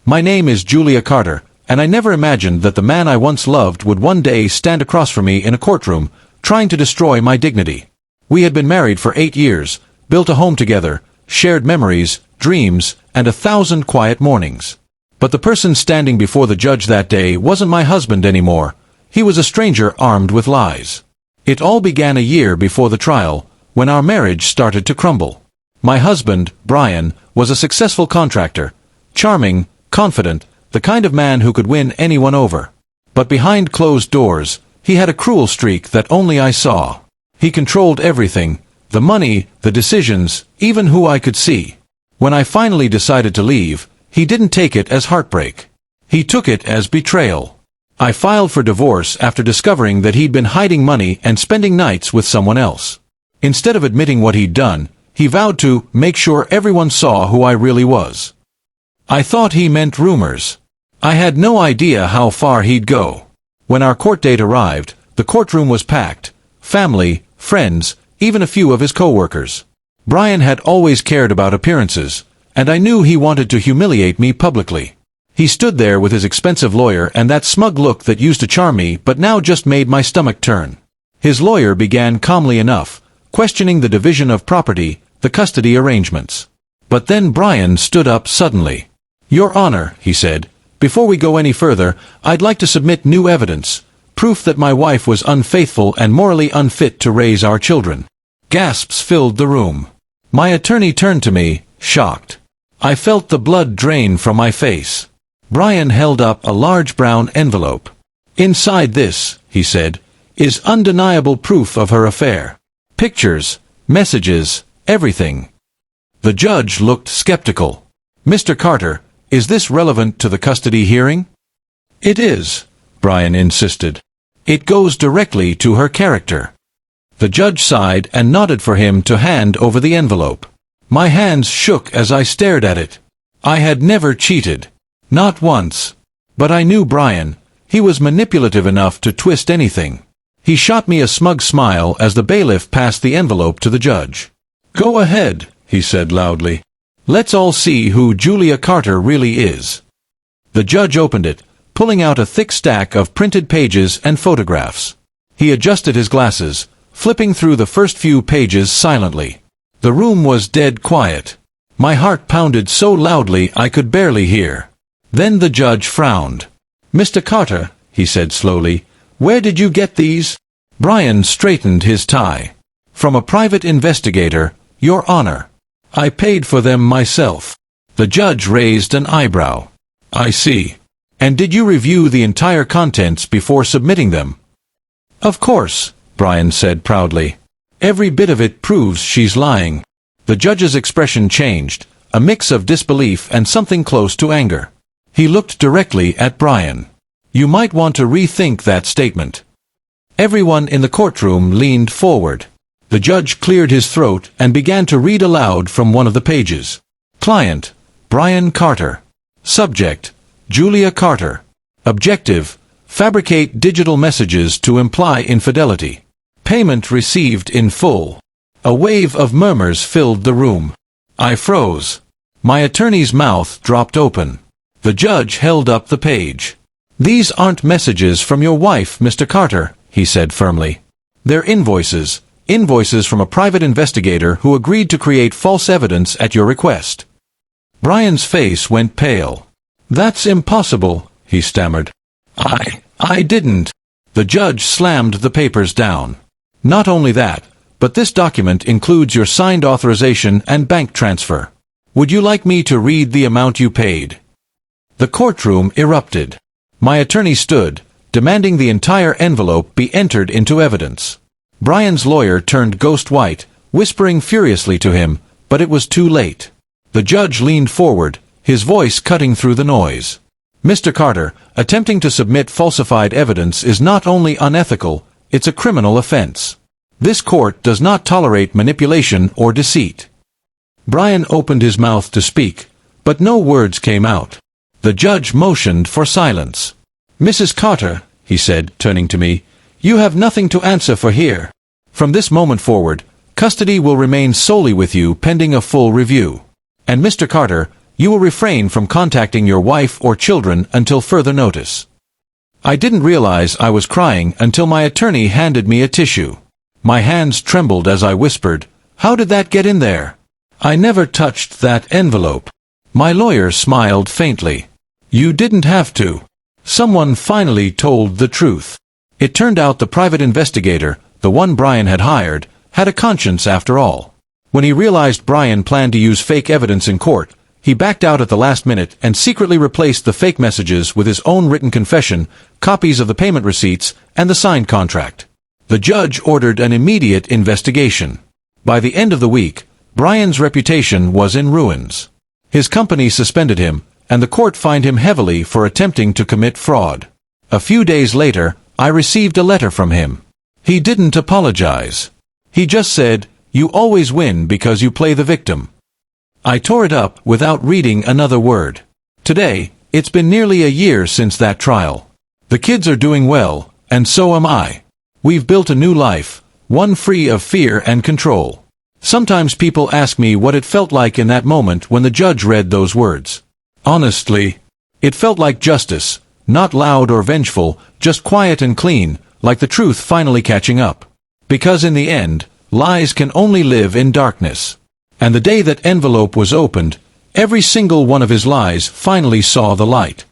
My name is Julia Carter, and I never imagined that the man I once loved would one day stand across from me in a courtroom, trying to destroy my dignity. We had been married for 8 years, built a home together, shared memories, dreams, and 1,000 quiet mornings. But the person standing before the judge that day wasn't my husband anymore. He was a stranger armed with lies. It all began a year before the trial, when our marriage started to crumble. My husband, Brian, was a successful contractor, charming, confident, the kind of man who could win anyone over. But behind closed doors, he had a cruel streak that only I saw. He controlled everything, the money, the decisions, even who I could see. When I finally decided to leave, he didn't take it as heartbreak. He took it as betrayal. I filed for divorce after discovering that he'd been hiding money and spending nights with someone else. Instead of admitting what he'd done, he vowed to make sure everyone saw who I really was. I thought he meant rumors. I had no idea how far he'd go. When our court date arrived, the courtroom was packed. Family, friends, even a few of his co-workers. Brian had always cared about appearances, and I knew he wanted to humiliate me publicly. He stood there with his expensive lawyer and that smug look that used to charm me but now just made my stomach turn. His lawyer began calmly enough, questioning the division of property, the custody arrangements. But then Brian stood up suddenly. "Your Honor," he said, "before we go any further, I'd like to submit new evidence, proof that my wife was unfaithful and morally unfit to raise our children." Gasps filled the room. My attorney turned to me, shocked. I felt the blood drain from my face. Brian held up a large brown envelope. "Inside this," he said, "is undeniable proof of her affair. Pictures, messages, everything." The judge looked skeptical. "Mr. Carter, is this relevant to the custody hearing?" "It is," Brian insisted. "It goes directly to her character." The judge sighed and nodded for him to hand over the envelope. My hands shook as I stared at it. I had never cheated. Not once. But I knew Brian. He was manipulative enough to twist anything. He shot me a smug smile as the bailiff passed the envelope to the judge. "Go ahead," he said loudly. "Let's all see who Julia Carter really is." The judge opened it, pulling out a thick stack of printed pages and photographs. He adjusted his glasses, flipping through the first few pages silently. The room was dead quiet. My heart pounded so loudly I could barely hear. Then the judge frowned. "Mr. Carter," he said slowly, "where did you get these?" Brian straightened his tie. "From a private investigator, Your Honor. I paid for them myself." The judge raised an eyebrow. "I see. And did you review the entire contents before submitting them?" "Of course," Brian said proudly. "Every bit of it proves she's lying." The judge's expression changed, a mix of disbelief and something close to anger. He looked directly at Brian. "You might want to rethink that statement." Everyone in the courtroom leaned forward. The judge cleared his throat and began to read aloud from one of the pages. Client, Brian Carter. Subject, Julia Carter. Objective, fabricate digital messages to imply infidelity. Payment received in full. A wave of murmurs filled the room. I froze. My attorney's mouth dropped open. The judge held up the page. "These aren't messages from your wife, Mr. Carter," he said firmly. "They're invoices. Invoices from a private investigator who agreed to create false evidence at your request." Brian's face went pale. "That's impossible," he stammered. I didn't." The judge slammed the papers down. "Not only that, but this document includes your signed authorization and bank transfer. Would you like me to read the amount you paid?" The courtroom erupted. My attorney stood, demanding the entire envelope be entered into evidence. Brian's lawyer turned ghost white, whispering furiously to him, but it was too late. The judge leaned forward, his voice cutting through the noise. "Mr. Carter, attempting to submit falsified evidence is not only unethical, it's a criminal offense. This court does not tolerate manipulation or deceit." Brian opened his mouth to speak, but no words came out. The judge motioned for silence. "Mrs. Carter," he said, turning to me, "you have nothing to answer for here. From this moment forward, custody will remain solely with you pending a full review. And Mr. Carter, You will refrain from contacting your wife or children until further notice. I didn't realize I was crying until my attorney handed me a tissue. My hands trembled as I whispered, "How did that get in there?" "I never touched that envelope." My lawyer smiled faintly. "You didn't have to." Someone finally told the truth. It turned out the private investigator, the one Brian had hired, had a conscience after all. When he realized Brian planned to use fake evidence in court, he backed out at the last minute and secretly replaced the fake messages with his own written confession, copies of the payment receipts, and the signed contract. The judge ordered an immediate investigation. By the end of the week, Brian's reputation was in ruins. His company suspended him, and the court fined him heavily for attempting to commit fraud. A few days later, I received a letter from him. He didn't apologize. He just said, "You always win because you play the victim." I tore it up without reading another word. Today, it's been nearly a year since that trial. The kids are doing well, and so am I. We've built a new life, one free of fear and control. Sometimes people ask me what it felt like in that moment when the judge read those words. Honestly, it felt like justice, not loud or vengeful, just quiet and clean, like the truth finally catching up. Because in the end, lies can only live in darkness. And the day that envelope was opened, every single one of his lies finally saw the light.